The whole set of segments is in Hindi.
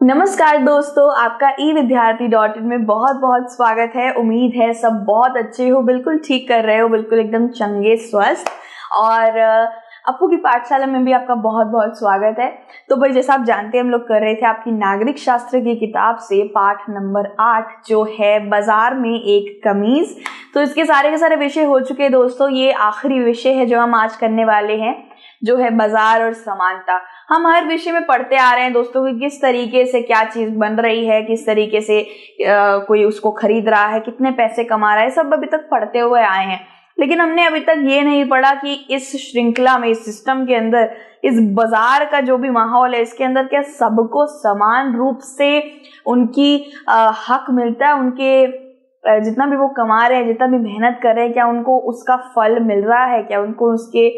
नमस्कार दोस्तों, आपका evidyarthi.in में बहुत बहुत स्वागत है। उम्मीद है सब बहुत अच्छे हो, बिल्कुल ठीक कर रहे हो, बिल्कुल एकदम चंगे स्वस्थ। और अपू की पाठशाला में भी आपका बहुत बहुत स्वागत है। तो भाई जैसा आप जानते हैं, हम लोग कर रहे थे आपकी नागरिक शास्त्र की किताब से पाठ नंबर 8 जो है बाजार में एक कमीज। तो इसके सारे के सारे विषय हो चुके हैं दोस्तों। ये आखिरी विषय है जो हम आज करने वाले हैं, जो है बाजार और समानता। हम हर विषय में पढ़ते आ रहे हैं दोस्तों कि किस तरीके से क्या चीज बन रही है, किस तरीके से कोई उसको खरीद रहा है, कितने पैसे कमा रहा है, सब अभी तक पढ़ते हुए आए हैं। लेकिन हमने अभी तक ये नहीं पढ़ा कि इस श्रृंखला में, इस सिस्टम के अंदर, इस बाजार का जो भी माहौल है, इसके अंदर क्या सबको समान रूप से उनकी हक मिलता है। उनके जितना भी वो कमा रहे हैं, जितना भी मेहनत कर रहे हैं, क्या उनको उसका फल मिल रहा है, क्या उनको उसके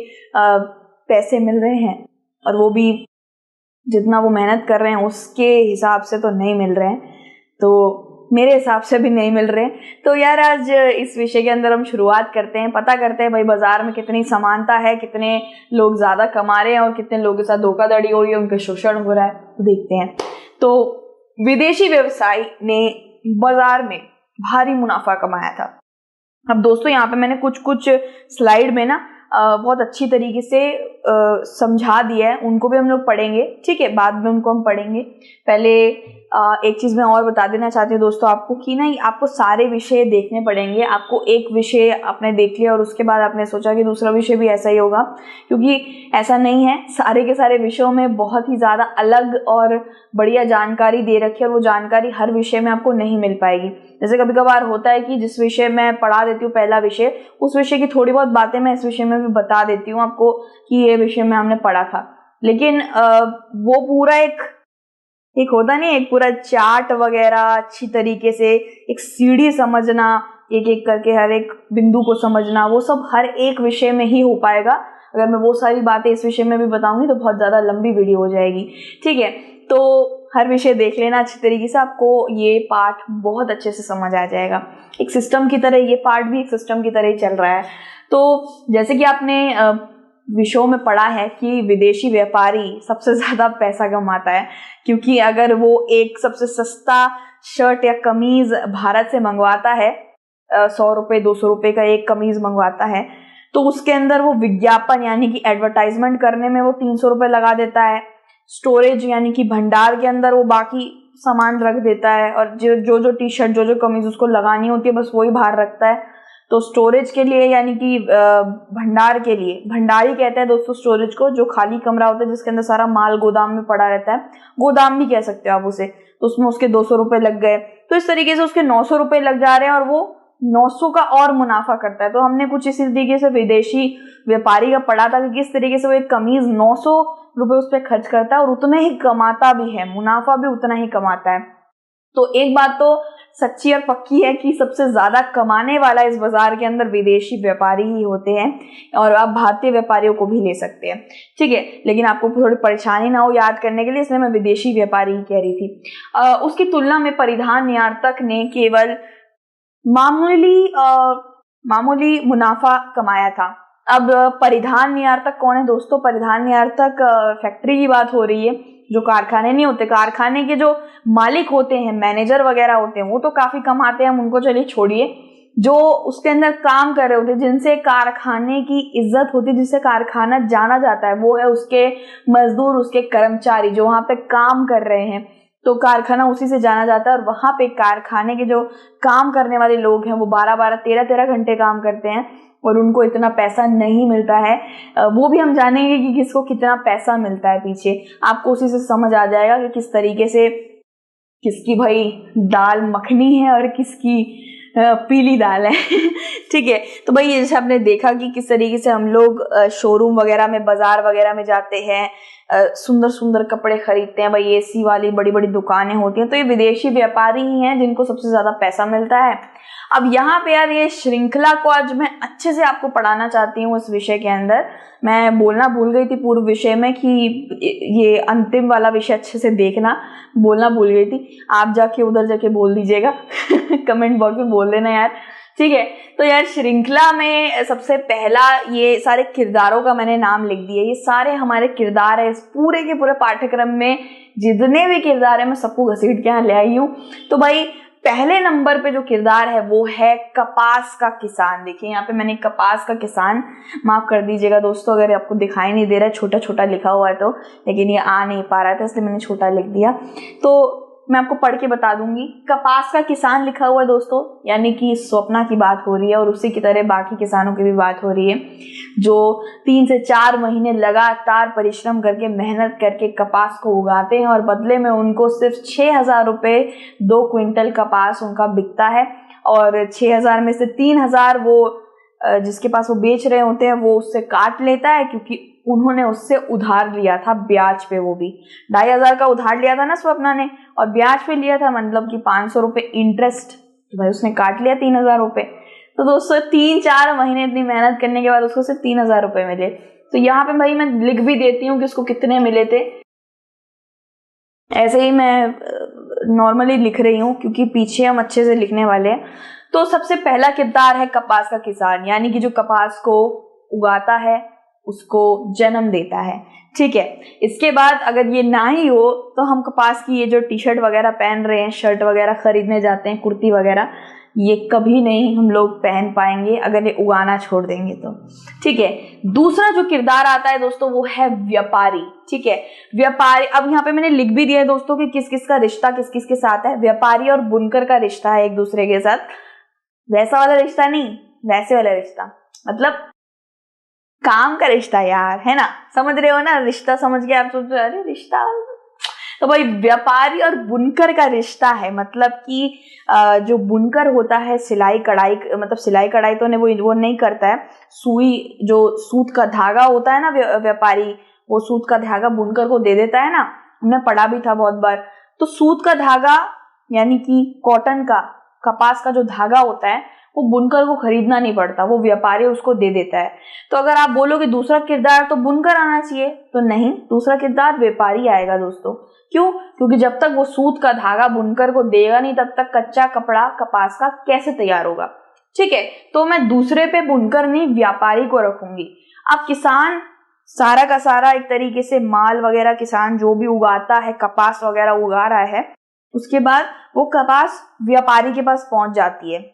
पैसे मिल रहे हैं। और वो भी जितना वो मेहनत कर रहे हैं उसके हिसाब से तो नहीं मिल रहे हैं, तो मेरे हिसाब से भी नहीं मिल रहे हैं। तो यार आज इस विषय के अंदर हम शुरुआत करते हैं, पता करते हैं भाई बाजार में कितनी समानता है, कितने लोग ज्यादा कमा रहे हैं और कितने लोगों के साथ धोखाधड़ी हो रही है, उनका शोषण हो रहा है, तो देखते हैं। तो विदेशी व्यवसायी ने बाजार में भारी मुनाफा कमाया था। अब दोस्तों यहाँ पे मैंने कुछ स्लाइड में ना बहुत अच्छी तरीके से समझा दिया है, उनको भी हम लोग पढ़ेंगे, ठीक है, बाद में उनको हम पढ़ेंगे। पहले एक चीज मैं और बता देना चाहती हूँ दोस्तों आपको कि ना आपको सारे विषय देखने पड़ेंगे। आपको एक विषय आपने देख लिया और उसके बाद आपने सोचा कि दूसरा विषय भी ऐसा ही होगा, क्योंकि ऐसा नहीं है। सारे के सारे विषयों में बहुत ही ज्यादा अलग और बढ़िया जानकारी दे रखी है और वो जानकारी हर विषय में आपको नहीं मिल पाएगी। जैसे कभी कभार होता है कि जिस विषय में पढ़ा देती हूँ पहला विषय, उस विषय की थोड़ी बहुत बातें मैं इस विषय में भी बता देती हूँ आपको कि ये विषय में हमने पढ़ा था। लेकिन वो पूरा एक होता नहीं, एक पूरा चार्ट वगैरह अच्छी तरीके से एक सीढ़ी समझना, एक एक करके हर एक बिंदु को समझना, वो सब हर एक विषय में ही हो पाएगा। अगर मैं वो सारी बातें इस विषय में भी बताऊंगी तो बहुत ज्यादा लंबी वीडियो हो जाएगी, ठीक है। तो हर विषय देख लेना अच्छी तरीके से, आपको ये पाठ बहुत अच्छे से समझ आ जाएगा। एक सिस्टम की तरह ये पाठ भी एक सिस्टम की तरह ही चल रहा है। तो जैसे कि आपने विषयों में पढ़ा है कि विदेशी व्यापारी सबसे ज्यादा पैसा कमाता है, क्योंकि अगर वो एक सबसे सस्ता शर्ट या कमीज भारत से मंगवाता है, 100 रुपए 200 रुपए का एक कमीज मंगवाता है, तो उसके अंदर वो विज्ञापन यानी कि एडवर्टाइजमेंट करने में वो 300 रुपए लगा देता है। स्टोरेज यानी कि भंडार के अंदर वो बाकी सामान रख देता है, और जो टी शर्ट जो कमीज उसको लगानी होती है बस वही बाहर रखता है। तो स्टोरेज के लिए यानी कि भंडार के लिए, भंडार ही कहते हैं दोस्तों स्टोरेज को, जो खाली कमरा होता है जिसके अंदर सारा माल गोदाम में पड़ा रहता है, गोदाम भी कह सकते हो आप उसे। तो उसमें उसके 200 रुपए लग गए, तो इस तरीके से उसके 900 रुपए लग जा रहे हैं और वो 900 का और मुनाफा करता है। तो हमने कुछ इसी तरीके से विदेशी व्यापारी का पढ़ा था कि किस तरीके से वो एक कमीज 900 रुपए उस पर खर्च करता है और उतना ही कमाता भी है, मुनाफा भी उतना ही कमाता है। तो एक बात तो सच्ची और पक्की है कि सबसे ज्यादा कमाने वाला इस बाजार के अंदर विदेशी व्यापारी ही होते हैं, और आप भारतीय व्यापारियों को भी ले सकते हैं, ठीक है। लेकिन आपको थोड़ी परेशानी ना हो याद करने के लिए, इसलिए मैं विदेशी व्यापारी ही कह रही थी। उसकी तुलना में परिधान निर्यातक ने केवल मामूली मुनाफा कमाया था। अब परिधान निर्यातक कौन है दोस्तों? परिधान निर्यातक फैक्ट्री की बात हो रही है, जो कारखाने नहीं होते, कारखाने के जो मालिक होते हैं, मैनेजर वगैरह होते हैं, वो तो काफी कमाते हैं, हम उनको चलिए छोड़िए। जो उसके अंदर काम कर रहे होते हैं, जिनसे कारखाने की इज्जत होती है, जिससे कारखाना जाना जाता है, वो है उसके मजदूर, उसके कर्मचारी जो वहां पे काम कर रहे हैं। तो कारखाना उसी से जाना जाता है, और वहां पे कारखाने के जो काम करने वाले लोग हैं वो 12-12, 13-13 घंटे काम करते हैं और उनको इतना पैसा नहीं मिलता है। वो भी हम जानेंगे कि किसको कितना पैसा मिलता है पीछे, आपको उसी से समझ आ जाएगा कि किस तरीके से किसकी भाई दाल मखनी है और किसकी पीली दाल है ठीक है। तो भाई जैसे आपने देखा कि किस तरीके से हम लोग शोरूम वगैरह में, बाजार वगैरह में जाते हैं, सुंदर सुंदर कपड़े खरीदते हैं, भाई एसी वाली बड़ी बड़ी दुकानें होती हैं, तो ये विदेशी व्यापारी ही हैं जिनको सबसे ज्यादा पैसा मिलता है। अब यहाँ पे यार ये श्रृंखला को आज मैं अच्छे से आपको पढ़ाना चाहती हूँ। इस विषय के अंदर मैं बोलना भूल गई थी पूर्व विषय में कि ये अंतिम वाला विषय अच्छे से देखना, बोलना भूल गई थी। आप जाके उधर जाके बोल दीजिएगा कमेंट बॉक्स में बोल देना यार, ठीक है, तो यार श्रृंखला में सबसे पहला ये सारे किरदारों का मैंने नाम लिख दिया। ये सारे हमारे किरदार है इस पूरे के पूरे पाठ्यक्रम में, जितने भी किरदार है मैं सबको घसीट के यहाँ ले आई हूँ। तो भाई पहले नंबर पे जो किरदार है वो है कपास का किसान। देखिए यहाँ पे मैंने कपास का किसान, माफ कर दीजिएगा दोस्तों अगर आपको दिखाई नहीं दे रहा है, छोटा छोटा लिखा हुआ है तो, लेकिन ये आ नहीं पा रहा था इसलिए मैंने छोटा लिख दिया। तो मैं आपको पढ़ के बता दूंगी। कपास का किसान लिखा हुआ है दोस्तों, यानी कि स्वप्ना की बात हो रही है और उसी की तरह बाकी किसानों की भी बात हो रही है, जो 3 से 4 महीने लगातार परिश्रम करके मेहनत करके कपास को उगाते हैं और बदले में उनको सिर्फ 6,000 रुपये 2 क्विंटल कपास उनका बिकता है। और 6,000 में से 3,000 वो जिसके पास वो बेच रहे होते हैं वो उससे काट लेता है, क्योंकि उन्होंने उससे उधार लिया था ब्याज पे, वो भी 2,500 का उधार लिया था ना स्वप्ना ने, और ब्याज पे लिया था, मतलब कि 500 रुपये इंटरेस्ट, तो भाई उसने काट लिया 3,000 रुपये। तो दोस्तों 3-4 महीने इतनी मेहनत करने के बाद उसको सिर्फ 3,000 रुपये मिले। तो यहाँ पे भाई मैं लिख भी देती हूँ कि उसको कितने मिले थे, ऐसे ही मैं नॉर्मली लिख रही हूँ क्योंकि पीछे हम अच्छे से लिखने वाले हैं। तो सबसे पहला किरदार है कपास का किसान, यानी कि जो कपास को उगाता है उसको जन्म देता है। ठीक है, इसके बाद अगर ये ना ही हो तो हम कपास की ये जो टी शर्ट वगैरह पहन रहे हैं, शर्ट वगैरह खरीदने जाते हैं, कुर्ती वगैरह, ये कभी नहीं हम लोग पहन पाएंगे अगर ये उगाना छोड़ देंगे तो। ठीक है, दूसरा जो किरदार आता है दोस्तों वो है व्यापारी। ठीक है, व्यापारी, अब यहाँ पे मैंने लिख भी दिया है दोस्तों कि किस किस का रिश्ता किस किस के साथ है। व्यापारी और बुनकर का रिश्ता है एक दूसरे के साथ, वैसा वाला रिश्ता नहीं, वैसे वाला रिश्ता, मतलब काम का रिश्ता यार, है ना, समझ रहे हो ना, रिश्ता समझ के आप सोच रहे अरे रिश्ता, तो भाई व्यापारी और बुनकर का रिश्ता है। मतलब कि जो बुनकर होता है सिलाई कढ़ाई, मतलब सिलाई कढ़ाई तो वो नहीं करता है, सुई जो सूत का धागा होता है ना, व्यापारी वो सूत का धागा बुनकर को दे देता है ना, हमने पढ़ा भी था बहुत बार। तो सूत का धागा यानी कि कॉटन का, कपास का जो धागा होता है वो बुनकर को खरीदना नहीं पड़ता, वो व्यापारी उसको दे देता है। तो अगर आप बोलो कि दूसरा किरदार तो बुनकर आना चाहिए, तो नहीं, दूसरा किरदार व्यापारी आएगा दोस्तों। क्यों? क्योंकि जब तक वो सूत का धागा बुनकर को देगा नहीं तब तक कच्चा कपड़ा कपास का कैसे तैयार होगा। ठीक है, तो मैं दूसरे पे बुनकर नहीं व्यापारी को रखूंगी। अब किसान सारा का सारा एक तरीके से माल वगैरह, किसान जो भी उगाता है, कपास वगैरह उगा रहा है, उसके बाद वो कपास व्यापारी के पास पहुंच जाती है,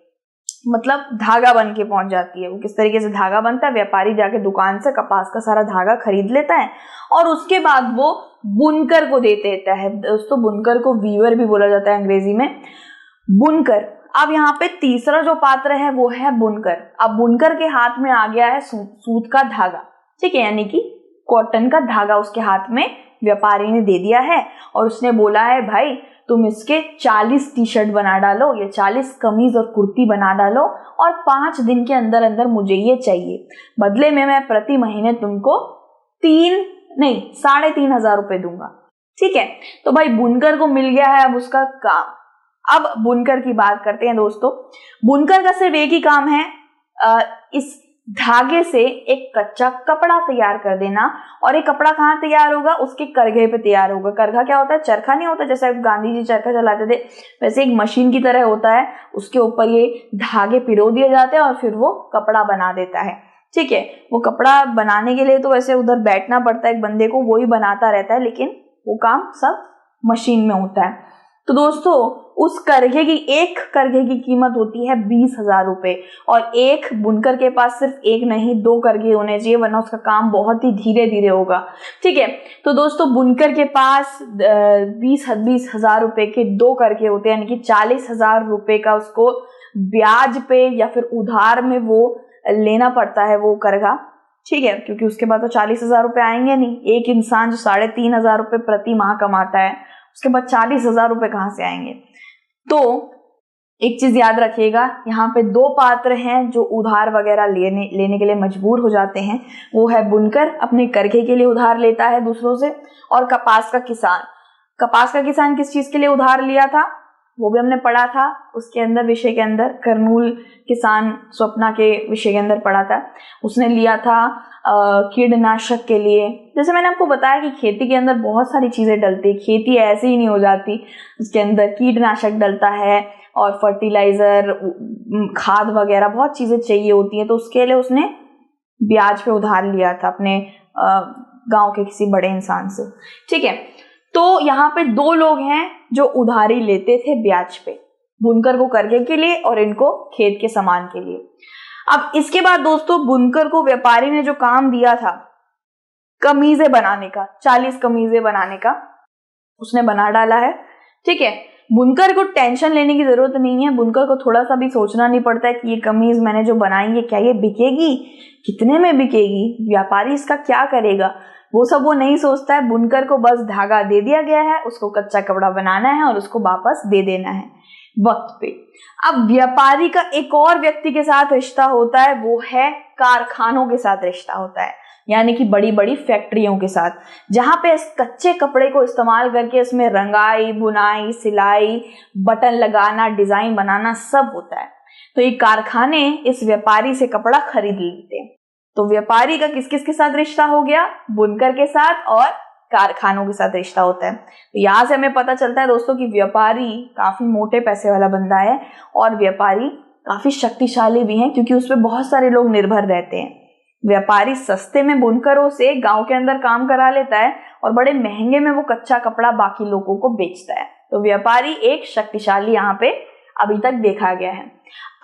मतलब धागा बन के पहुंच जाती है। वो किस तरीके से धागा बनता है, व्यापारी जाके दुकान से कपास का सारा धागा खरीद लेता है और उसके बाद वो बुनकर को दे देता है। दोस्तों बुनकर को वीवर भी बोला जाता है अंग्रेजी में, बुनकर। अब यहाँ पे तीसरा जो पात्र है वो है बुनकर। अब बुनकर के हाथ में आ गया है सूत का धागा, ठीक है, यानी कि कॉटन का धागा उसके हाथ में व्यापारी ने दे दिया है और उसने बोला है भाई तुम इसके 40 टी शर्ट बना डालो या 40 कमीज और कुर्ती बना डालो और 5 दिन के अंदर अंदर मुझे ये चाहिए, बदले में मैं प्रति महीने तुमको 3,500 रुपए दूंगा। ठीक है, तो भाई बुनकर को मिल गया है अब उसका काम। अब बुनकर की बात करते हैं दोस्तों। बुनकर का सिर्फ एक ही काम है, इस धागे से एक कच्चा कपड़ा तैयार कर देना। और ये कपड़ा कहाँ तैयार होगा? उसके करघे पे तैयार होगा। करघा क्या होता है? चरखा नहीं होता, जैसे गांधी जी चरखा चलाते थे वैसे एक मशीन की तरह होता है, उसके ऊपर ये धागे पिरो दिए जाते हैं और फिर वो कपड़ा बना देता है। ठीक है, वो कपड़ा बनाने के लिए तो वैसे उधर बैठना पड़ता है एक बंदे को, वो ही बनाता रहता है, लेकिन वो काम सब मशीन में होता है। तो दोस्तों उस करघे की, एक करघे की कीमत होती है 20,000 रुपए और एक बुनकर के पास सिर्फ एक नहीं 2 करघे होने चाहिए, वरना उसका काम बहुत ही धीरे धीरे होगा। ठीक है, तो दोस्तों बुनकर के पास 20,000 रुपए के 2 करघे होते हैं, यानी कि 40,000 रुपए का उसको ब्याज पे या फिर उधार में वो लेना पड़ता है वो करघा। ठीक है, क्योंकि उसके बाद तो 40,000 रुपए आएंगे नहीं। एक इंसान जो 3,500 रुपए प्रति माह कमाता है, उसके बाद 40,000 रुपए कहाँ से आएंगे? तो एक चीज याद रखिएगा, यहाँ पे 2 पात्र हैं जो उधार वगैरह लेने के लिए मजबूर हो जाते हैं। वो है बुनकर, अपने करघे के लिए उधार लेता है दूसरों से, और कपास का किसान। कपास का किसान किस चीज के लिए उधार लिया था वो भी हमने पढ़ा था उसके अंदर, विषय के अंदर, कर्नूल किसान स्वप्ना के विषय के अंदर पढ़ा था। उसने लिया था कीटनाशक के लिए। जैसे मैंने आपको बताया कि खेती के अंदर बहुत सारी चीजें डलती, खेती ऐसे ही नहीं हो जाती, उसके अंदर कीटनाशक डलता है, और फर्टिलाइजर, खाद वगैरह बहुत चीजें चाहिए होती हैं, तो उसके लिए उसने ब्याज पे उधार लिया था अपने गांव के किसी बड़े इंसान से। ठीक है, तो यहाँ पे दो लोग हैं जो उधारी लेते थे ब्याज पे, बुनकर को करके के लिए और इनको खेत के सामान के लिए। अब इसके बाद दोस्तों बुनकर को व्यापारी ने जो काम दिया था कमीजें बनाने का, 40 कमीजें बनाने का उसने बना डाला है। ठीक है, बुनकर को टेंशन लेने की जरूरत नहीं है, बुनकर को थोड़ा सा भी सोचना नहीं पड़ता है कि ये कमीज मैंने जो बनाई है क्या ये बिकेगी, कितने में बिकेगी, व्यापारी इसका क्या करेगा, वो सब वो नहीं सोचता है। बुनकर को बस धागा दे दिया गया है, उसको कच्चा कपड़ा बनाना है और उसको वापस दे देना है वक्त पे। अब व्यापारी का एक और व्यक्ति के साथ रिश्ता होता है, वो है कारखानों के साथ रिश्ता होता है, यानी कि बड़ी बड़ी फैक्ट्रियों के साथ, जहां पे इस कच्चे कपड़े को इस्तेमाल करके इसमें रंगाई, बुनाई, सिलाई, बटन लगाना, डिजाइन बनाना सब होता है। तो ये कारखाने इस व्यापारी से कपड़ा खरीद लेते हैं। तो व्यापारी का किस किस के साथ रिश्ता हो गया, बुनकर के साथ और कारखानों के साथ रिश्ता होता है। तो यहाँ से हमें पता चलता है दोस्तों कि व्यापारी काफी मोटे पैसे वाला बंदा है और व्यापारी काफी शक्तिशाली भी है, क्योंकि उस पर बहुत सारे लोग निर्भर रहते हैं। व्यापारी सस्ते में बुनकरों से गांव के अंदर काम करा लेता है और बड़े महंगे में वो कच्चा कपड़ा बाकी लोगों को बेचता है। तो व्यापारी एक शक्तिशाली यहाँ पे अभी तक देखा गया है।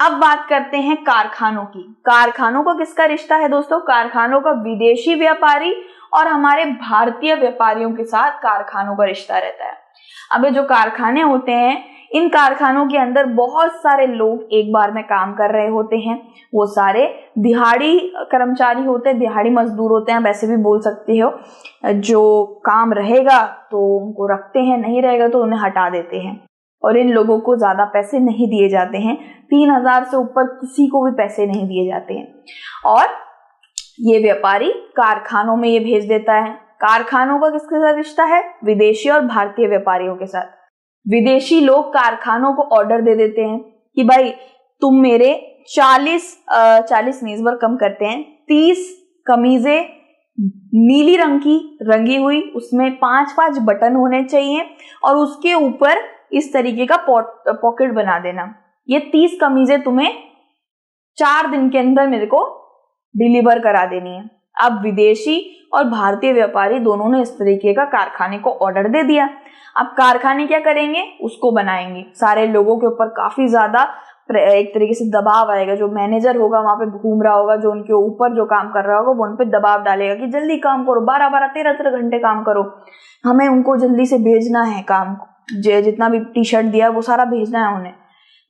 अब बात करते हैं कारखानों की। कारखानों का किसका रिश्ता है दोस्तों, कारखानों का विदेशी व्यापारी और हमारे भारतीय व्यापारियों के साथ कारखानों का रिश्ता रहता है। अब ये जो कारखाने होते हैं, इन कारखानों के अंदर बहुत सारे लोग एक बार में काम कर रहे होते हैं। वो सारे दिहाड़ी कर्मचारी होते हैं, दिहाड़ी मजदूर होते हैं, वैसे भी बोल सकते हो। जो काम रहेगा तो उनको रखते हैं, नहीं रहेगा तो उन्हें हटा देते हैं। और इन लोगों को ज्यादा पैसे नहीं दिए जाते हैं, 3000 से ऊपर किसी को भी पैसे नहीं दिए जाते हैं। और ये व्यापारी कारखानों में ये भेज देता है। कारखानों का किसके साथ रिश्ता है, विदेशी और भारतीय व्यापारियों के साथ। विदेशी लोग कारखानों को ऑर्डर दे देते हैं कि भाई तुम मेरे 40 नहीं, इस बार कम करते हैं, 30 कमीजें नीली रंग की रंगी हुई, उसमें 5-5 बटन होने चाहिए और उसके ऊपर इस तरीके का पॉकेट बना देना। ये 30 कमीजें तुम्हें 4 दिन के अंदर मेरे को डिलीवर करा देनी है। अब विदेशी और भारतीय व्यापारी दोनों ने इस तरीके का कारखाने को ऑर्डर दे दिया। अब कारखाने क्या करेंगे, उसको बनाएंगे। सारे लोगों के ऊपर काफी ज्यादा एक तरीके से दबाव आएगा। जो मैनेजर होगा वहां पे घूम रहा होगा, जो उनके ऊपर जो काम कर रहा होगा वो उन पे दबाव डालेगा कि जल्दी काम करो, 12-12, 13-13 घंटे काम करो, हमें उनको जल्दी से भेजना है काम, जितना भी टी शर्ट दिया वो सारा भेजना है उन्हें।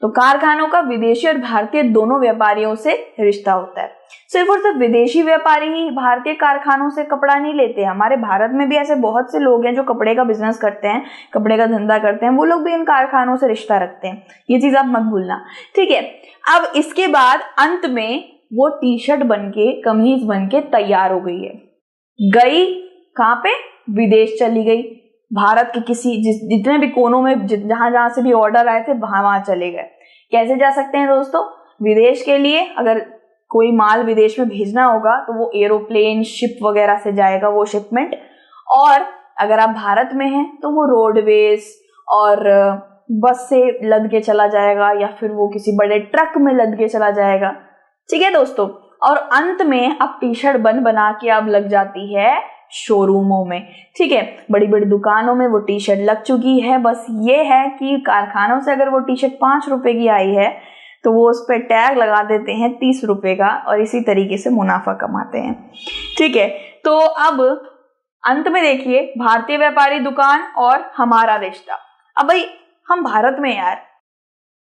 तो कारखानों का विदेशी और भारतीय दोनों व्यापारियों से रिश्ता होता है। सिर्फ और सिर्फ विदेशी व्यापारी ही भारतीय कारखानों से कपड़ा नहीं लेते। हमारे भारत में भी ऐसे बहुत से लोग हैं जो कपड़े का बिजनेस करते हैं, कपड़े का धंधा करते हैं, वो लोग भी इन कारखानों से रिश्ता रखते हैं। ये चीज आप मत भूलना, ठीक है। अब इसके बाद अंत में वो टी शर्ट बनके, कमीज बनके तैयार हो गई है। गई कहाँ पे, विदेश चली गई। भारत के किसी जितने भी कोनों में जहां जहां से भी ऑर्डर आए थे वहां चले गए। कैसे जा सकते हैं दोस्तों, विदेश के लिए अगर कोई माल विदेश में भेजना होगा तो वो एरोप्लेन, शिप वगैरह से जाएगा वो शिपमेंट। और अगर आप भारत में हैं तो वो रोडवेज और बस से लद के चला जाएगा या फिर वो किसी बड़े ट्रक में लद के चला जाएगा, ठीक है दोस्तों। और अंत में अब टी शर्ट बना के अब लग जाती है शोरूमों में, ठीक है। बड़ी बड़ी दुकानों में वो टी शर्ट लग चुकी है। बस ये है कि कारखानों से अगर वो टी शर्ट 5 रुपए की आई है तो वो उस पर टैग लगा देते हैं 30 रुपए का और इसी तरीके से मुनाफा कमाते हैं, ठीक है। तो अब अंत में देखिए भारतीय व्यापारी दुकान और हमारा रिश्ता। अब भाई हम भारत में यार,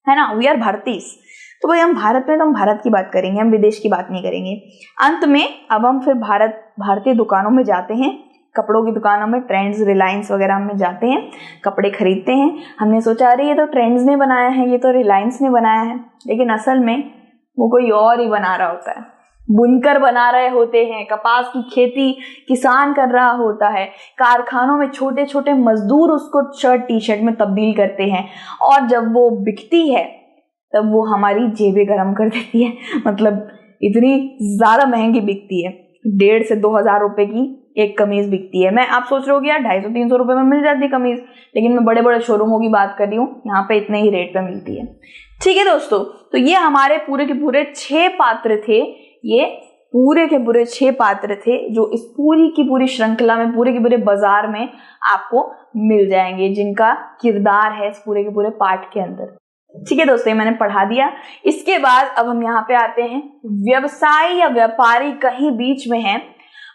है ना, वी आर भारतीस, तो भाई हम भारत में तो हम भारत की बात करेंगे, हम विदेश की बात नहीं करेंगे। अंत में अब हम फिर भारतीय दुकानों में जाते हैं, कपड़ों की दुकानों में, ट्रेंड्स, रिलायंस वगैरह में जाते हैं, कपड़े खरीदते हैं। हमने सोचा अरे ये तो ट्रेंड्स ने बनाया है, ये तो रिलायंस ने बनाया है, लेकिन असल में वो कोई और ही बना रहा होता है। बुनकर बना रहे होते हैं, कपास की खेती किसान कर रहा होता है, कारखानों में छोटे छोटे मजदूर उसको शर्ट टी शर्ट में तब्दील करते हैं और जब वो बिकती है तब वो हमारी जेबें गर्म कर देती है। मतलब इतनी ज्यादा महंगी बिकती है, 1,500 से 2,000 रुपए की एक कमीज बिकती है। मैं आप सोच रहे हो कि यार 250-300 रुपए में मिल जाती कमीज, लेकिन मैं बड़े बड़े शोरूमों की बात कर रही हूँ, यहाँ पे इतने ही रेट पे मिलती है। ठीक है दोस्तों, तो ये हमारे पूरे के पूरे 6 पात्र थे, ये पूरे के पूरे 6 पात्र थे जो इस पूरी की पूरी श्रृंखला में, पूरे के पूरे बाजार में आपको मिल जाएंगे, जिनका किरदार है इस पूरे के पूरे पाठ के अंदर। ठीक है दोस्तों, ये मैंने पढ़ा दिया। इसके बाद अब हम यहाँ पे आते हैं, व्यवसायी या व्यापारी कहीं बीच में है।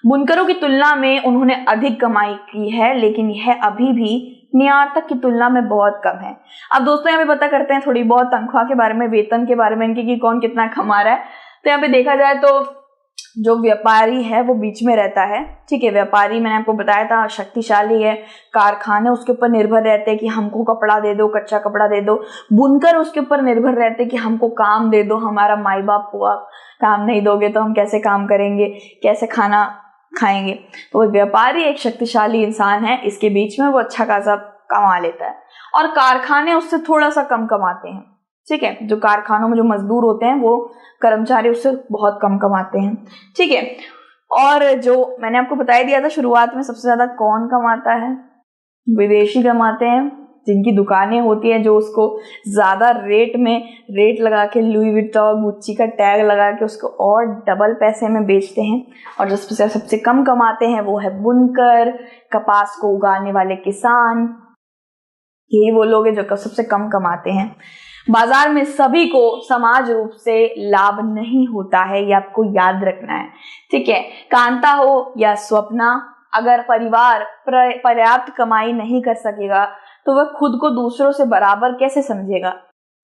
बुनकरों की तुलना में उन्होंने अधिक कमाई की है, लेकिन यह अभी भी निर्यातक की तुलना में बहुत कम है। अब दोस्तों यहाँ पे पता करते हैं थोड़ी बहुत तनख्वाह के बारे में, वेतन के बारे में इनकी, कि कौन कितना कमा रहा है। तो यहाँ पे देखा जाए तो जो व्यापारी है वो बीच में रहता है। ठीक है, व्यापारी मैंने आपको बताया था शक्तिशाली है, कारखाने उसके ऊपर निर्भर रहते हैं कि हमको कपड़ा दे दो, कच्चा कपड़ा दे दो। बुनकर उसके ऊपर निर्भर रहते हैं कि हमको काम दे दो, हमारा माई बाप को आप काम नहीं दोगे तो हम कैसे काम करेंगे, कैसे खाना खाएंगे। तो व्यापारी एक शक्तिशाली इंसान है, इसके बीच में वो अच्छा खासा कमा लेता है, और कारखाने उससे थोड़ा सा कम कमाते हैं। ठीक है, जो कारखानों में जो मजदूर होते हैं वो कर्मचारी उससे बहुत कम कमाते हैं। ठीक है, और जो मैंने आपको बता दिया था शुरुआत में, सबसे ज्यादा कौन कमाता है? विदेशी कमाते हैं, जिनकी दुकानें होती हैं, जो उसको ज्यादा रेट लगा के, लुई विटॉन, गुच्ची का टैग लगा के उसको और डबल पैसे में बेचते हैं। और जो सबसे कम कमाते हैं वो है बुनकर, कपास को उगाने वाले किसान, यही वो लोग हैं जो सबसे कम कमाते हैं। बाजार में सभी को समान रूप से लाभ नहीं होता है, ये आपको याद रखना है। ठीक है, कांता हो या स्वप्ना, अगर परिवार पर्याप्त कमाई नहीं कर सकेगा तो वह खुद को दूसरों से बराबर कैसे समझेगा।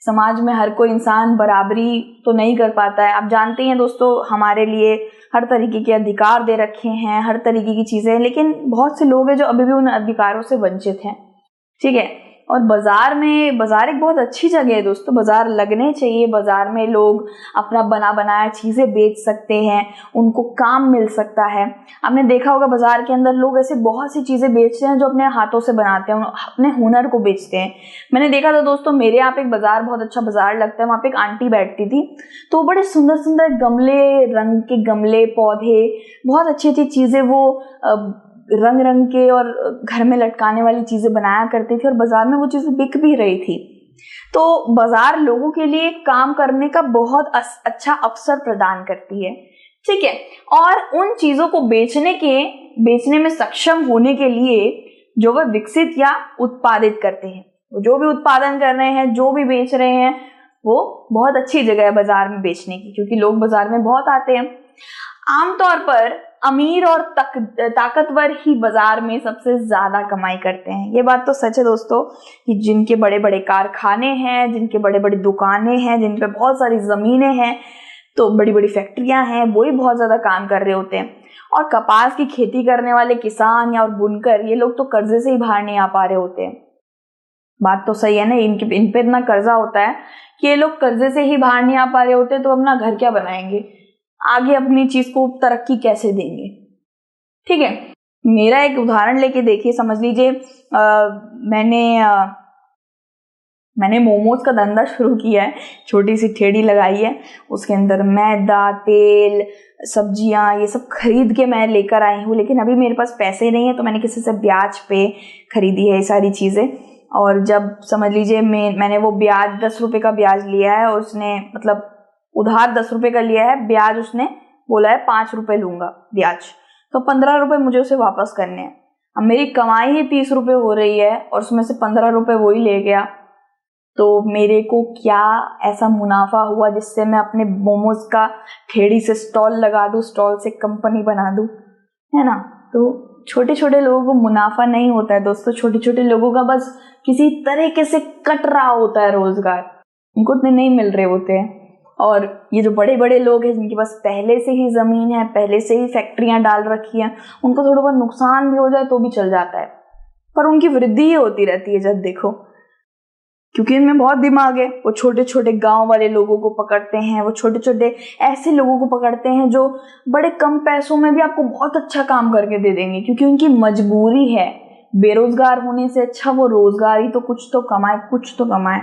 समाज में हर कोई इंसान बराबरी तो नहीं कर पाता है। आप जानते हैं दोस्तों, हमारे लिए हर तरीके के अधिकार दे रखे हैं, हर तरीके की चीजें, लेकिन बहुत से लोग हैं जो अभी भी उन अधिकारों से वंचित हैं। ठीक है, और बाजार एक बहुत अच्छी जगह है दोस्तों, बाजार लगने चाहिए। बाजार में लोग अपना बना बनाया चीजें बेच सकते हैं, उनको काम मिल सकता है। आपने देखा होगा बाजार के अंदर लोग ऐसे बहुत सी चीजें बेचते हैं जो अपने हाथों से बनाते हैं, अपने हुनर को बेचते हैं। मैंने देखा था दोस्तों, मेरे यहाँ पे एक बाजार, बहुत अच्छा बाजार लगता है, वहाँ पे एक आंटी बैठती थी, तो बड़े सुंदर सुंदर गमले, रंग के गमले, पौधे, बहुत अच्छी अच्छी चीजें वो रंग रंग के और घर में लटकाने वाली चीजें बनाया करती थी, और बाजार में वो चीजें बिक भी रही थी। तो बाजार लोगों के लिए काम करने का बहुत अच्छा अवसर प्रदान करती है। ठीक है, और उन चीजों को बेचने में सक्षम होने के लिए जो वे विकसित या उत्पादित करते हैं, जो भी उत्पादन कर रहे हैं, जो भी बेच रहे हैं, वो बहुत अच्छी जगह है बाजार में बेचने की, क्योंकि लोग बाजार में बहुत आते हैं। आमतौर पर अमीर और ताकतवर ही बाजार में सबसे ज्यादा कमाई करते हैं। ये बात तो सच है दोस्तों, कि जिनके बड़े बड़े कारखाने हैं, जिनके बड़े बड़े दुकानें हैं, जिन पे बहुत सारी जमीनें हैं, तो बड़ी बड़ी फैक्ट्रियां हैं, वो ही बहुत ज्यादा काम कर रहे होते हैं। और कपास की खेती करने वाले किसान या और बुनकर, ये लोग तो कर्जे से ही बाहर नहीं आ पा रहे होते हैं। बात तो सही है ना, इन पे इतना कर्जा होता है कि ये लोग कर्जे से ही बाहर नहीं आ पा रहे होते, तो अपना घर क्या बनाएंगे, आगे अपनी चीज को तरक्की कैसे देंगे। ठीक है, मेरा एक उदाहरण लेके देखिए, समझ लीजिए मैंने मोमोज का धंधा शुरू किया है, छोटी सी ठेली लगाई है, उसके अंदर मैदा, तेल, सब्जियां, ये सब खरीद के मैं लेकर आई हूँ, लेकिन अभी मेरे पास पैसे नहीं है, तो मैंने किसी से ब्याज पे खरीदी है ये सारी चीजें। और जब समझ लीजिए मैंने वो ब्याज 10 रुपए का ब्याज लिया है, और उसने मतलब उधार 10 रुपए का लिया है, ब्याज उसने बोला है 5 रुपए लूंगा ब्याज, तो 15 रुपए मुझे उसे वापस करने हैं। अब मेरी कमाई ही 30 रुपए हो रही है और उसमें से 15 रुपए वो ही ले गया, तो मेरे को क्या ऐसा मुनाफा हुआ जिससे मैं अपने मोमोज का ठेड़ी से स्टॉल लगा दूं, स्टॉल से कंपनी बना दूं, है ना। तो छोटे छोटे लोगों को मुनाफा नहीं होता है दोस्तों, छोटे छोटे लोगों का बस किसी तरीके से कट रहा होता है रोजगार, उनको उतने नहीं मिल रहे होते हैं। और ये जो बड़े बड़े लोग हैं, जिनके पास पहले से ही जमीन है, पहले से ही फैक्ट्रियां डाल रखी हैं, उनको थोड़ा बहुत नुकसान भी हो जाए तो भी चल जाता है, पर उनकी वृद्धि ही होती रहती है जब देखो, क्योंकि इनमें बहुत दिमाग है। वो छोटे छोटे गांव वाले लोगों को पकड़ते हैं, वो छोटे छोटे ऐसे लोगों को पकड़ते हैं जो बड़े कम पैसों में भी आपको बहुत अच्छा काम करके दे देंगे, क्योंकि उनकी मजबूरी है। बेरोजगार होने से अच्छा वो रोजगारी तो कुछ तो कमाए,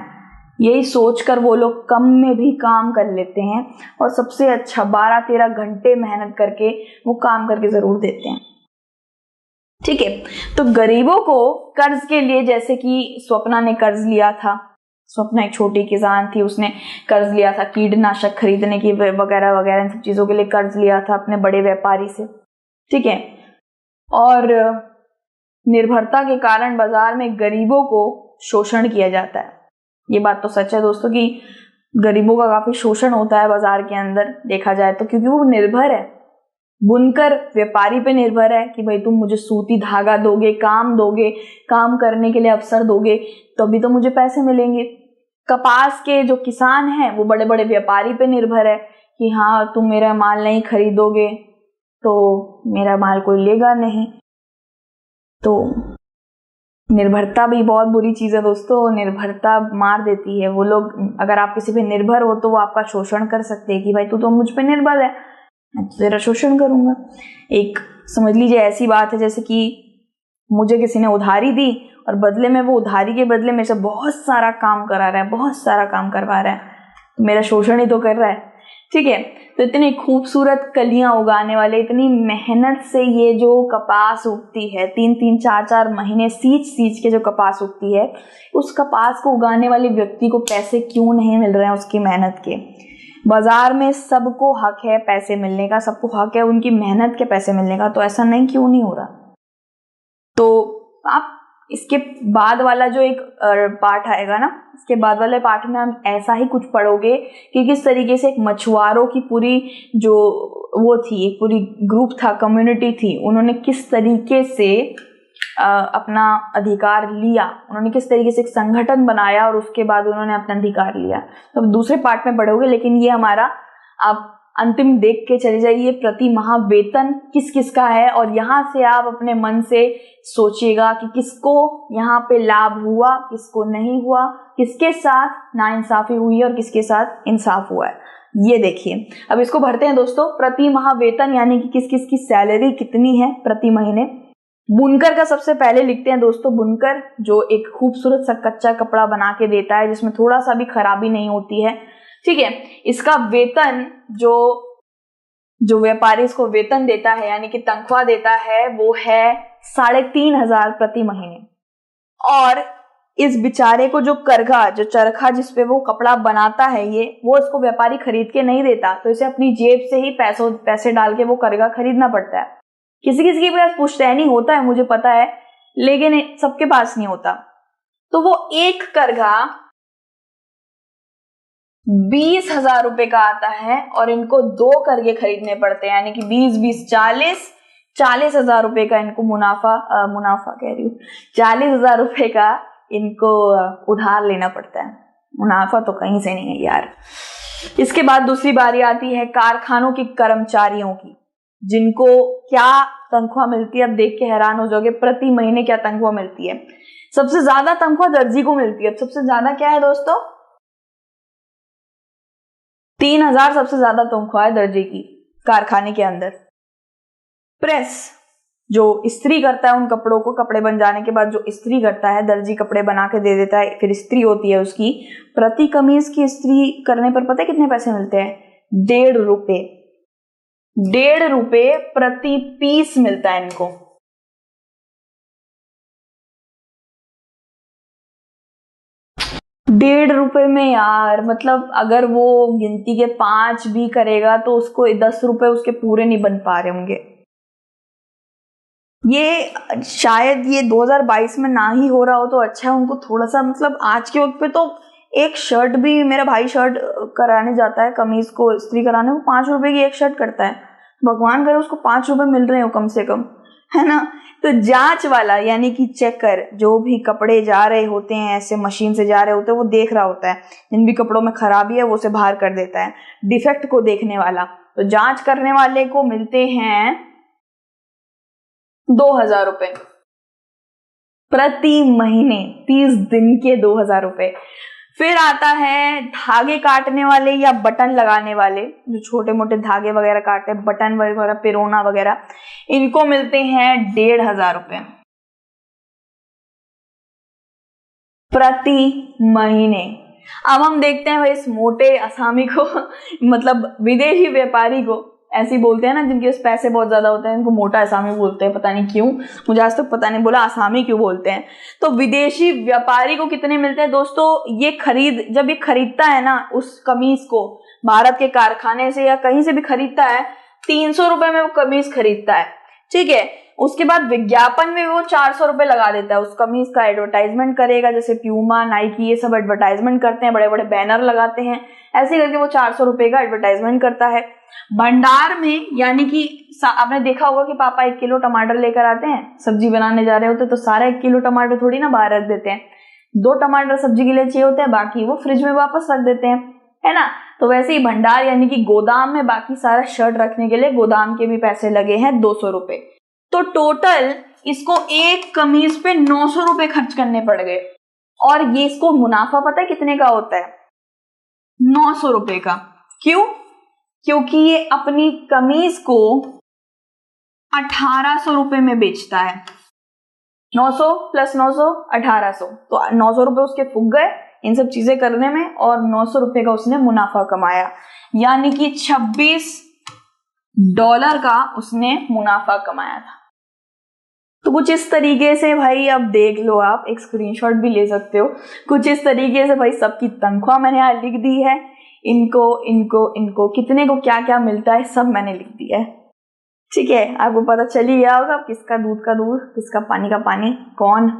यही सोचकर वो लोग कम में भी काम कर लेते हैं, और सबसे अच्छा 12-13 घंटे मेहनत करके वो काम करके जरूर देते हैं। ठीक है। तो गरीबों को कर्ज के लिए, जैसे कि स्वप्ना ने कर्ज लिया था, स्वप्ना एक छोटी किसान थी, उसने कर्ज लिया था कीटनाशक खरीदने की वगैरह वगैरह, इन सब चीजों के लिए कर्ज लिया था अपने बड़े व्यापारी से, ठीक है। और निर्भरता के कारण बाजार में गरीबों को शोषण किया जाता है। ये बात तो सच है दोस्तों कि गरीबों का काफी शोषण होता है बाजार के अंदर देखा जाए तो, क्योंकि वो निर्भर है, बुनकर व्यापारी पे निर्भर है कि भाई तुम मुझे सूती धागा दोगे, काम दोगे, काम करने के लिए अवसर दोगे, तभी तो मुझे पैसे मिलेंगे। कपास के जो किसान हैं वो बड़े बड़े व्यापारी पे निर्भर है कि हाँ तुम मेरा माल नहीं खरीदोगे तो मेरा माल कोई लेगा नहीं। तो निर्भरता भी बहुत बुरी चीज है दोस्तों, निर्भरता मार देती है। वो लोग, अगर आप किसी पे निर्भर हो तो वो आपका शोषण कर सकते हैं कि भाई तू तो मुझ पे निर्भर है, मैं तेरा शोषण करूंगा। एक समझ लीजिए ऐसी बात है जैसे कि मुझे किसी ने उधारी दी और बदले में वो उधारी के बदले मेरे से बहुत सारा काम करा रहा है, बहुत सारा काम करवा रहा है, तो मेरा शोषण ही तो कर रहा है, ठीक है। तो इतनी खूबसूरत कलियां उगाने वाले, इतनी मेहनत से ये जो कपास उगती है, 3-3 4-4 महीने सींच के जो कपास उगती है, उस कपास को उगाने वाले व्यक्ति को पैसे क्यों नहीं मिल रहे हैं उसकी मेहनत के। बाजार में सबको हक है पैसे मिलने का, सबको हक है उनकी मेहनत के पैसे मिलने का, तो ऐसा नहीं क्यों नहीं हो रहा। तो आप इसके बाद वाला जो एक पार्ट आएगा ना, इसके बाद वाले पार्ट में हम ऐसा ही कुछ पढ़ोगे कि किस तरीके से एक मछुआरों की पूरी जो वो थी, एक पूरी ग्रुप था, कम्युनिटी थी, उन्होंने किस तरीके से अपना अधिकार लिया, उन्होंने किस तरीके से एक संगठन बनाया और उसके बाद उन्होंने अपना अधिकार लिया। तो दूसरे पार्ट में पढ़ोगे, लेकिन ये हमारा आप अंतिम देख के चले जाइए, प्रति माह वेतन किस किस का है, और यहाँ से आप अपने मन से सोचिएगा कि किसको यहाँ पे लाभ हुआ, किसको नहीं हुआ, किसके साथ नाइंसाफी हुई है और किसके साथ इंसाफ हुआ है, ये देखिए। अब इसको भरते हैं दोस्तों, प्रति माह वेतन यानी कि किस किस की सैलरी कितनी है प्रति महीने। बुनकर का सबसे पहले लिखते हैं दोस्तों, बुनकर जो एक खूबसूरत सा कच्चा कपड़ा बना के देता है जिसमें थोड़ा सा भी खराबी नहीं होती है, ठीक है। इसका वेतन जो व्यापारी इसको वेतन देता है यानी कि तनख्वाह देता है वो है 3,500 प्रति महीने। और इस बेचारे को जो करघा, जो चरखा जिसपे वो कपड़ा बनाता है, ये वो इसको व्यापारी खरीद के नहीं देता, तो इसे अपनी जेब से ही पैसे डाल के वो करघा खरीदना पड़ता है। किसी किसी के पास पुश्तैनी होता है मुझे पता है, लेकिन सबके पास नहीं होता। तो वो एक करघा 20,000 रुपए का आता है और इनको 2 करघे खरीदने पड़ते हैं, यानी कि 20-20 40,000 रुपए का इनको मुनाफा कह रही हूँ, 40,000 रुपए का इनको उधार लेना पड़ता है। मुनाफा तो कहीं से नहीं है यार। इसके बाद दूसरी बारी आती है कारखानों के कर्मचारियों की, जिनको क्या तनख्वाह मिलती है, अब देख के हैरान हो जाओगे प्रति महीने क्या तनख्वाह मिलती है। सबसे ज्यादा तनख्वाह दर्जी को मिलती है। सबसे ज्यादा क्या है दोस्तों, 3,000 सबसे ज्यादा तनख्वाह है दर्जी की कारखाने के अंदर। प्रेस जो इस्त्री करता है उन कपड़ों को, कपड़े बन जाने के बाद जो इस्त्री करता है, दर्जी कपड़े बना के दे देता है, फिर इस्त्री होती है उसकी। प्रति कमीज की इस्त्री करने पर पता है कितने पैसे मिलते हैं? 1.5 रुपए। 1.5 रुपए प्रति पीस मिलता है इनको। ₹1.5 में यार, मतलब अगर वो गिनती के 5 भी करेगा तो उसको 10 रुपए उसके पूरे नहीं बन पा रहे होंगे। ये शायद ये 2022 में ना ही हो रहा हो तो अच्छा है उनको थोड़ा सा, मतलब आज के वक्त पे तो एक शर्ट भी, मेरा भाई शर्ट कराने जाता है, कमीज को इस्त्री कराने, वो 5 रुपए की एक शर्ट करता है। भगवान करे उसको 5 रुपए मिल रहे हो कम से कम, है ना। तो जांच वाला यानी कि चेकर, जो भी कपड़े जा रहे होते हैं ऐसे मशीन से जा रहे होते हैं, वो देख रहा होता है जिन भी कपड़ों में खराबी है वो उसे बाहर कर देता है। डिफेक्ट को देखने वाला, तो जांच करने वाले को मिलते हैं 2,000 रुपए प्रति महीने, 30 दिन के 2,000 रुपए। फिर आता है धागे काटने वाले या बटन लगाने वाले, जो छोटे मोटे धागे वगैरह काटते हैं, बटन वगैरह, पिरोना वगैरह, इनको मिलते हैं 1,500 रुपए प्रति महीने। अब हम देखते हैं भाई इस मोटे असामी को मतलब विदेशी व्यापारी को, ऐसे ही बोलते हैं ना, जिनके पास पैसे बहुत ज्यादा होते हैं उनको मोटा असामी बोलते हैं, पता नहीं क्यों, मुझे आज तक पता नहीं बोला असामी क्यों बोलते हैं। तो विदेशी व्यापारी को कितने मिलते हैं दोस्तों, जब ये खरीदता है ना उस कमीज को भारत के कारखाने से या कहीं से भी खरीदता है, 300 रुपए में वो कमीज खरीदता है, ठीक है। उसके बाद विज्ञापन में वो 400 रुपए लगा देता है उस कमीज का, एडवर्टाइजमेंट करेगा, जैसे प्यूमा, नाइकी, ये सब एडवर्टाइजमेंट करते हैं, बड़े बड़े बैनर लगाते हैं, ऐसे करके वो 400 रुपए का एडवर्टाइजमेंट करता है। भंडार में, यानी कि आपने देखा होगा कि पापा 1 किलो टमाटर लेकर आते हैं, सब्जी बनाने जा रहे होते तो सारा 1 किलो टमाटर थोड़ी ना बाहर रख देते हैं, 2 टमाटर सब्जी के लिए चाहिए होते हैं, बाकी वो फ्रिज में वापस रख देते हैं, है ना। तो वैसे ही भंडार यानी कि गोदाम में बाकी सारा शर्ट रखने के लिए गोदाम के भी पैसे लगे हैं 200 रुपए। तो टोटल इसको एक कमीज पे 900 रुपए खर्च करने पड़ गए। और ये इसको मुनाफा पता है कितने का होता है, 900 रुपए का। क्यों? क्योंकि ये अपनी कमीज को 1800 रुपए में बेचता है। 900 प्लस 900 1800, तो 900 रुपए उसके फूक गए इन सब चीजें करने में, और 900 रुपए का उसने मुनाफा कमाया, यानी कि $26 का उसने मुनाफा कमाया था। तो कुछ इस तरीके से भाई, अब देख लो, आप एक स्क्रीनशॉट भी ले सकते हो, कुछ इस तरीके से भाई सबकी तनख्वाह मैंने यहाँ लिख दी है, इनको इनको इनको कितने को क्या क्या मिलता है सब मैंने लिख दिया है, ठीक है। आपको पता चल ही गया होगा किसका दूध का दूध, किसका पानी का पानी, कौन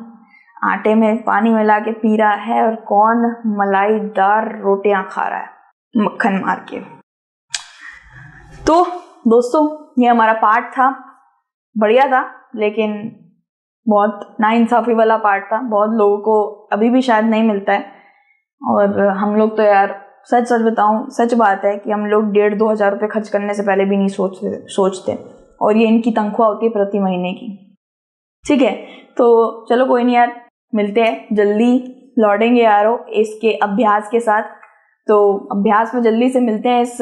आटे में पानी मिला के पी रहा है और कौन मलाईदार रोटियां खा रहा है मक्खन मार के। तो दोस्तों ये हमारा पार्ट था, बढ़िया था, लेकिन बहुत नाइंसाफी वाला पार्ट था, बहुत लोगों को अभी भी शायद नहीं मिलता है। और हम लोग तो यार सच बताऊं, सच बात है कि हम लोग 1,500-2 हजार रुपये खर्च करने से पहले भी नहीं सोचते, और ये इनकी तनख्वाह होती है प्रति महीने की, ठीक है। तो चलो कोई नहीं यार, मिलते हैं जल्दी, लौटेंगे यारो इसके अभ्यास के साथ। तो अभ्यास में जल्दी से मिलते हैं इस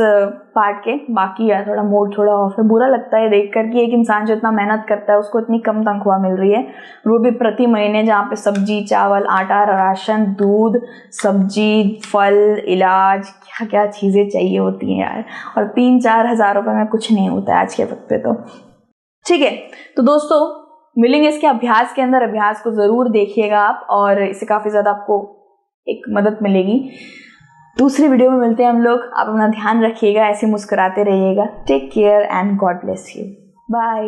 पार्ट के। बाकी यार थोड़ा मूड थोड़ा ऑफ है, बुरा लगता है देख कर कि एक इंसान जो इतना मेहनत करता है उसको इतनी कम तनख्वाह मिल रही है, वो भी प्रति महीने, जहाँ पे सब्जी, चावल, आटा, राशन, दूध, सब्जी, फल, इलाज, क्या क्या चीजें चाहिए होती हैं यार, और 3-4 हजार रुपए में कुछ नहीं होता है आज के वक्त पे। तो ठीक है, तो दोस्तों मिलेंगे इसके अभ्यास के अंदर, अभ्यास को जरूर देखिएगा आप, और इससे काफी ज्यादा आपको एक मदद मिलेगी। दूसरी वीडियो में मिलते हैं हम लोग, आप अपना ध्यान रखिएगा, ऐसे मुस्कुराते रहिएगा। Take care and God bless you, bye.